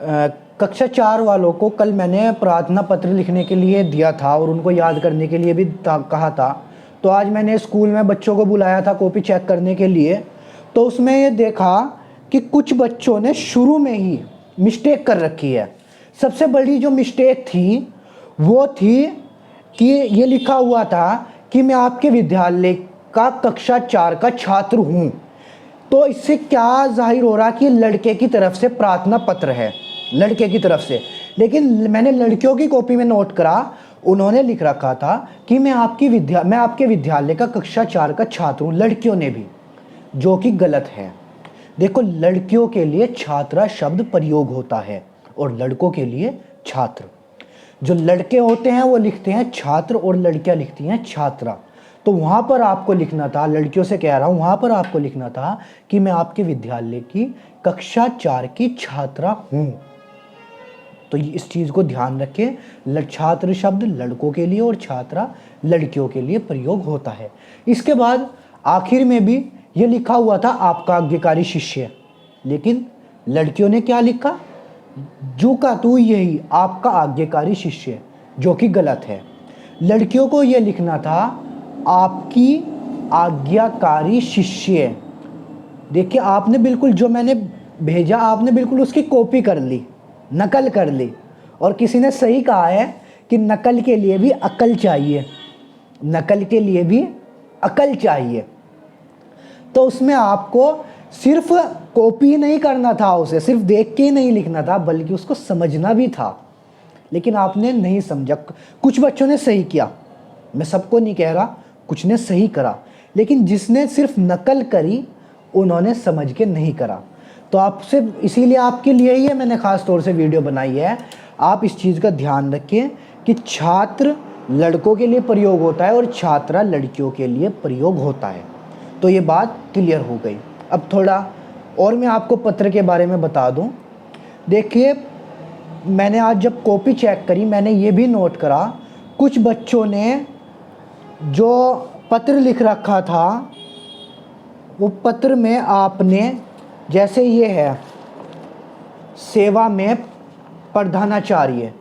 कक्षा 4 वालों को कल मैंने प्रार्थना पत्र लिखने के लिए दिया था और उनको याद करने के लिए भी कहा था। तो आज मैंने स्कूल में बच्चों को बुलाया था कॉपी चेक करने के लिए। तो उसमें ये देखा कि कुछ बच्चों ने शुरू में ही मिस्टेक कर रखी है। सबसे बड़ी जो मिस्टेक थी वो थी कि ये लिखा हुआ था कि मैं आपके विद्यालय का कक्षा 4 का छात्र हूँ। तो इससे क्या जाहिर हो रहा कि लड़के की तरफ से प्रार्थना पत्र है, लड़के की तरफ से। लेकिन मैंने लड़कियों की कॉपी में नोट करा, उन्होंने लिख रखा था कि मैं आपके विद्यालय का कक्षा 4 का छात्र हूँ, लड़कियों ने भी, जो कि गलत है। देखो, लड़कियों के लिए छात्रा शब्द प्रयोग होता है और लड़कों के लिए छात्र। जो लड़के होते हैं वो लिखते हैं छात्र और लड़कियां लिखती हैं छात्रा। तो वहाँ पर आपको लिखना था, लड़कियों से कह रहा हूँ, वहाँ पर आपको लिखना था कि मैं आपके विद्यालय की कक्षा 4 की छात्रा हूँ। तो इस चीज़ को ध्यान रखें, छात्र शब्द लड़कों के लिए और छात्रा लड़कियों के लिए प्रयोग होता है। इसके बाद आखिर में भी ये लिखा हुआ था आपका आज्ञाकारी शिष्य, लेकिन लड़कियों ने क्या लिखा, जो का तू यही आपका आज्ञाकारी शिष्य, जो कि गलत है। लड़कियों को ये लिखना था आपकी आज्ञाकारी शिष्य। देखिए, आपने बिल्कुल जो मैंने भेजा आपने बिल्कुल उसकी कॉपी कर ली, नकल कर ली। और किसी ने सही कहा है कि नकल के लिए भी अकल चाहिए, नकल के लिए भी अकल चाहिए। तो उसमें आपको सिर्फ कॉपी नहीं करना था, उसे सिर्फ देख के ही नहीं लिखना था, बल्कि उसको समझना भी था। लेकिन आपने नहीं समझा। कुछ बच्चों ने सही किया, मैं सबको नहीं कह रहा, कुछ ने सही करा, लेकिन जिसने सिर्फ नकल करी उन्होंने समझ के नहीं करा। तो आपसे इसीलिए आपके लिए ही मैंने ख़ास तौर से वीडियो बनाई है। आप इस चीज़ का ध्यान रखें कि छात्र लड़कों के लिए प्रयोग होता है और छात्रा लड़कियों के लिए प्रयोग होता है। तो ये बात क्लियर हो गई। अब थोड़ा और मैं आपको पत्र के बारे में बता दूं। देखिए, मैंने आज जब कॉपी चेक करी, मैंने ये भी नोट करा, कुछ बच्चों ने जो पत्र लिख रखा था वो पत्र में आपने, जैसे ये है सेवा में प्रधानाचार्य,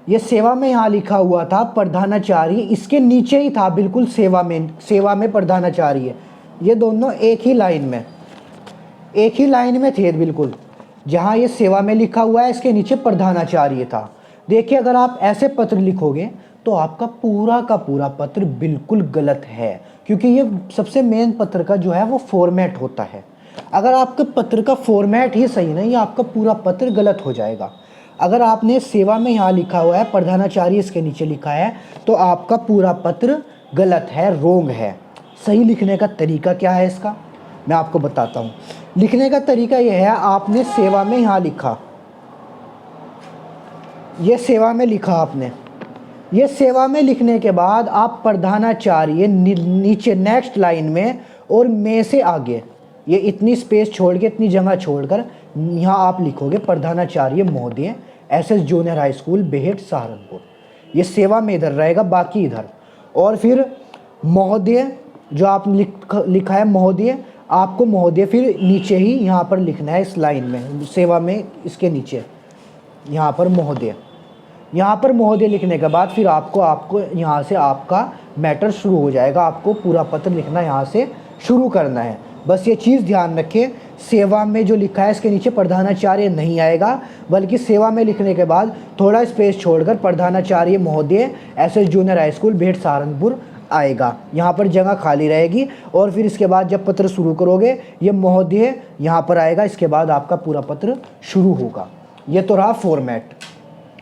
ये सेवा में यहाँ लिखा हुआ था प्रधानाचार्य, इसके नीचे ही था बिल्कुल सेवा में प्रधानाचार्य। ये दोनों एक ही लाइन में थे बिल्कुल। जहाँ ये सेवा में लिखा हुआ है इसके नीचे प्रधानाचार्य था। देखिए, अगर आप ऐसे पत्र लिखोगे तो आपका पूरा का पूरा पत्र बिल्कुल गलत है, क्योंकि ये सबसे मेन पत्र का जो है वो फॉर्मेट होता है। अगर आपके पत्र का फॉर्मेट ही सही नहीं, आपका पूरा पत्र गलत हो जाएगा। अगर आपने सेवा में यहाँ लिखा हुआ है प्रधानाचार्य इसके नीचे लिखा है, तो आपका पूरा पत्र गलत है, रोंग है। सही लिखने का तरीका क्या है इसका, मैं आपको बताता हूँ। लिखने का तरीका यह है, आपने सेवा में यहाँ लिखा, ये सेवा में लिखा आपने, ये सेवा में लिखने के बाद आप प्रधानाचार्य नीचे नेक्स्ट लाइन में और में से आगे ये इतनी स्पेस छोड़ के, इतनी जगह छोड़कर यहाँ आप लिखोगे प्रधानाचार्य महोदय SS junior high school Behat Saharanpur. ये सेवा में इधर रहेगा, बाकी इधर। और फिर महोदय जो आप लिखा है महोदय, आपको महोदय फिर नीचे ही यहाँ पर लिखना है, इस लाइन में सेवा में इसके नीचे यहाँ पर महोदय। यहाँ पर महोदय लिखने के बाद फिर आपको यहाँ से आपका मैटर शुरू हो जाएगा। आपको पूरा पत्र लिखना यहाँ से शुरू करना है। बस ये चीज़ ध्यान रखें, सेवा में जो लिखा है इसके नीचे प्रधानाचार्य नहीं आएगा, बल्कि सेवा में लिखने के बाद थोड़ा स्पेस छोड़कर प्रधानाचार्य महोदय SS junior high school Behat Saharanpur आएगा। यहाँ पर जगह खाली रहेगी और फिर इसके बाद जब पत्र शुरू करोगे ये महोदय यहाँ पर आएगा, इसके बाद आपका पूरा पत्र शुरू होगा। ये तो रहा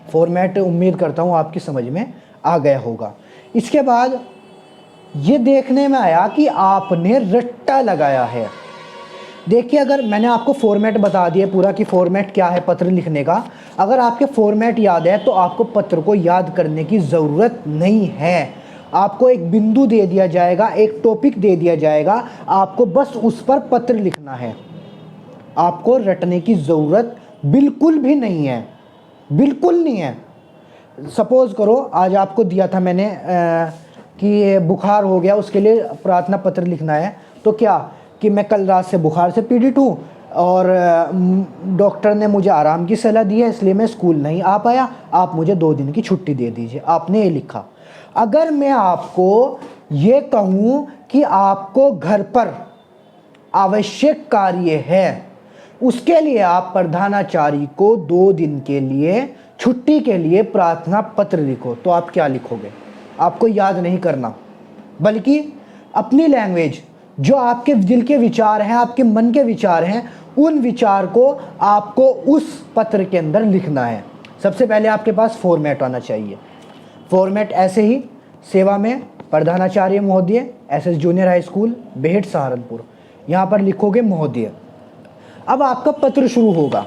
फॉर्मेट उम्मीद करता हूँ आपकी समझ में आ गया होगा। इसके बाद ये देखने में आया कि आपने रट्टा लगाया है। देखिए, अगर मैंने आपको फॉर्मेट बता दिया पूरा कि फॉर्मेट क्या है पत्र लिखने का, अगर आपके फॉर्मेट याद है तो आपको पत्र को याद करने की ज़रूरत नहीं है। आपको एक बिंदु दे दिया जाएगा, एक टॉपिक दे दिया जाएगा, आपको बस उस पर पत्र लिखना है। आपको रटने की ज़रूरत बिल्कुल भी नहीं है, बिल्कुल नहीं है। सपोज़ करो आज आपको दिया था मैंने कि बुखार हो गया, उसके लिए प्रार्थना पत्र लिखना है, तो क्या कि मैं कल रात से बुखार से पीड़ित हूँ, और डॉक्टर ने मुझे आराम की सलाह दी है, इसलिए मैं स्कूल नहीं आ पाया, आप मुझे 2 दिन की छुट्टी दे दीजिए। आपने ये लिखा। अगर मैं आपको ये कहूँ कि आपको घर पर आवश्यक कार्य है, उसके लिए आप प्रधानाचार्य को 2 दिन के लिए छुट्टी के लिए प्रार्थना पत्र लिखो, तो आप क्या लिखोगे? आपको याद नहीं करना, बल्कि अपनी लैंग्वेज, जो आपके दिल के विचार हैं, आपके मन के विचार हैं, उन विचार को आपको उस पत्र के अंदर लिखना है। सबसे पहले आपके पास फॉर्मेट आना चाहिए। फॉर्मेट ऐसे ही, सेवा में प्रधानाचार्य महोदय, SS junior high school Behat Saharanpur, यहाँ पर लिखोगे महोदय। अब आपका पत्र शुरू होगा।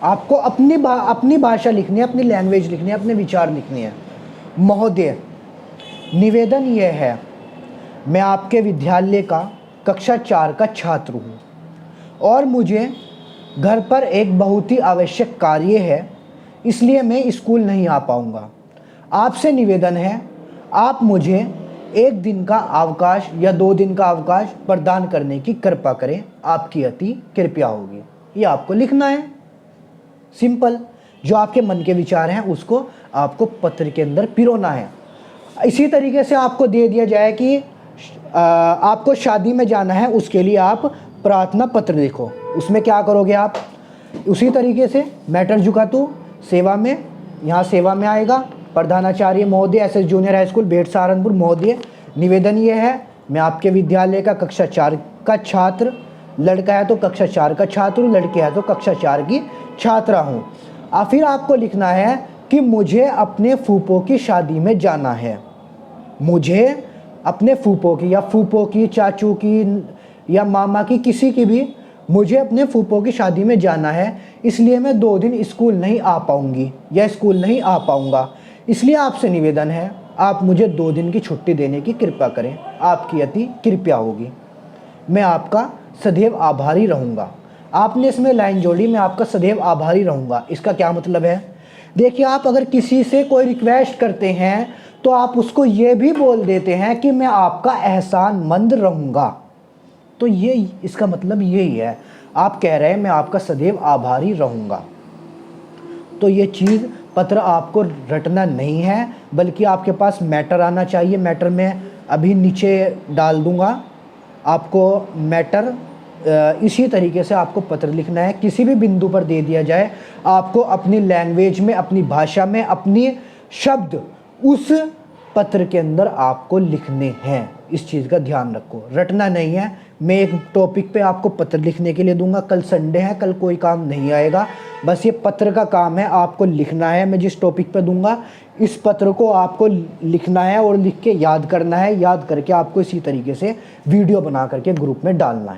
आपको अपनी भाषा लिखनी है, अपनी लैंग्वेज लिखनी है, अपने विचार लिखने हैं। महोदय, निवेदन यह है, मैं आपके विद्यालय का कक्षा 4 का छात्र हूँ और मुझे घर पर एक बहुत ही आवश्यक कार्य है, इसलिए मैं स्कूल नहीं आ पाऊँगा। आपसे निवेदन है, आप मुझे 1 दिन का अवकाश या 2 दिन का अवकाश प्रदान करने की कृपा करें, आपकी अति कृपया होगी। ये आपको लिखना है, सिंपल। जो आपके मन के विचार हैं उसको आपको पत्र के अंदर पिरोना है। इसी तरीके से आपको दे दिया जाए कि आपको शादी में जाना है, उसके लिए आप प्रार्थना पत्र लिखो। उसमें क्या करोगे आप? उसी तरीके से मैटर जुकातू सेवा में, यहाँ सेवा में आएगा प्रधानाचार्य महोदय, SS junior high school Behat Saharanpur महोदय, निवेदन ये है, मैं आपके विद्यालय का कक्षा 4 का छात्र, लड़का है तो कक्षा 4 का छात्र हूँ, लड़की है तो कक्षा 4 की छात्रा हूँ। फिर आपको लिखना है कि मुझे अपने फूफो की शादी में जाना है। मुझे अपने फूफो की या फूफो की, चाचू की या मामा की, किसी की भी, मुझे अपने फूफो की शादी में जाना है, इसलिए मैं 2 दिन स्कूल नहीं आ पाऊँगी या स्कूल नहीं आ पाऊँगा। इसलिए आपसे निवेदन है, आप मुझे 2 दिन की छुट्टी देने की कृपा करें, आपकी अति कृपया होगी। मैं आपका सदैव आभारी रहूँगा। आपने इसमें लाइन जोड़ी, मैं आपका सदैव आभारी रहूँगा। इसका क्या मतलब है? देखिए, आप अगर किसी से कोई रिक्वेस्ट करते हैं तो आप उसको ये भी बोल देते हैं कि मैं आपका एहसानमंद रहूँगा। तो ये इसका मतलब यही है, आप कह रहे हैं मैं आपका सदैव आभारी रहूँगा। तो ये चीज़ पत्र आपको रटना नहीं है, बल्कि आपके पास मैटर आना चाहिए। मैटर में अभी नीचे डाल दूँगा, आपको मैटर इसी तरीके से आपको पत्र लिखना है। किसी भी बिंदु पर दे दिया जाए, आपको अपनी लैंग्वेज में, अपनी भाषा में, अपनी शब्द उस पत्र के अंदर आपको लिखने हैं। इस चीज़ का ध्यान रखो, रटना नहीं है। मैं एक टॉपिक पे आपको पत्र लिखने के लिए दूंगा, कल संडे है, कल कोई काम नहीं आएगा, बस ये पत्र का काम है, आपको लिखना है। मैं जिस टॉपिक पे दूंगा, इस पत्र को आपको लिखना है और लिख के याद करना है। याद करके आपको इसी तरीके से वीडियो बना करके ग्रुप में डालना है।